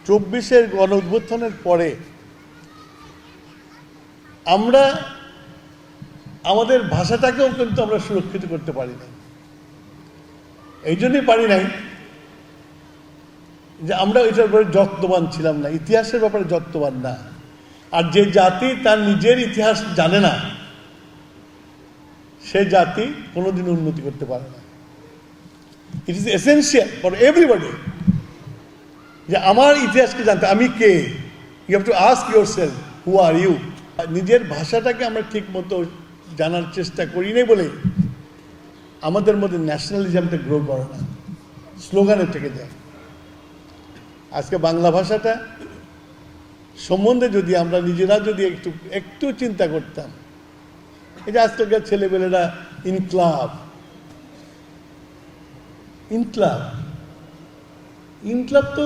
24-এর গণ অভ্যুত্থানের পরে আমরা আমাদের ভাষাটাকেও কিন্তু আমরা সুরক্ষিত করতে পারি না। এই জন্যই পারি নাই যে আমরা এটার ব্যাপারে যত্নবান ছিলাম না, ইতিহাসের ব্যাপারে যত্নবান না। আর যে জাতি তার নিজের ইতিহাস জানে না, সে জাতি কোনোদিন উন্নতি করতে পারে না। It is essential for everybody যে আমার ইতিহাসকে জানতে, আমি কে। You have to ask yourself, who are you. নিজের ভাষাটাকে আমরা ঠিক মতো জানার চেষ্টা করি নাই বলে আমাদের মধ্যে ন্যাশনালিজমটা গ্রো করে না, স্লোগানে থেকে যায়। আজকে বাংলা ভাষাটা সম্বন্ধে যদি আমরা নিজেরা যদি একটু চিন্তা করতাম, এই যে আজকালকার ছেলেবেলেরা ইনক্লাব ইনক্লাব ইনক্লাব তো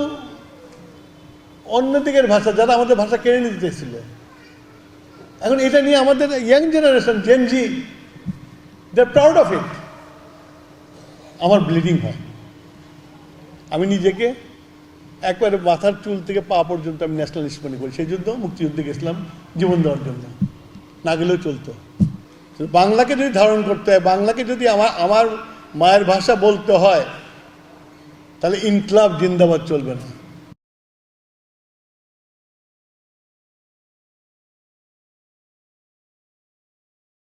অন্যদিকের ভাষা, যারা আমাদের ভাষা কেড়ে নিতে চেয়েছিল। এখন এটা নিয়ে আমাদের young generation, Gen Z, they are proud of it. আমার ব্লিডিং হয়। আমি নিজেকে একবারে মাথার চুল থেকে পা পর্যন্ত আমি ন্যাশনালিস্ট মনে করি। সেই জন্য মুক্তিযুদ্ধে গেছিলাম জীবন দেওয়ার জন্য, না গেলেও চলতো। বাংলাকে যদি ধারণ করতে হয়, বাংলাকে যদি আমার মায়ের ভাষা বলতে হয়, তাহলে ইনক্লাব জিন্দাবাদ চলবে না।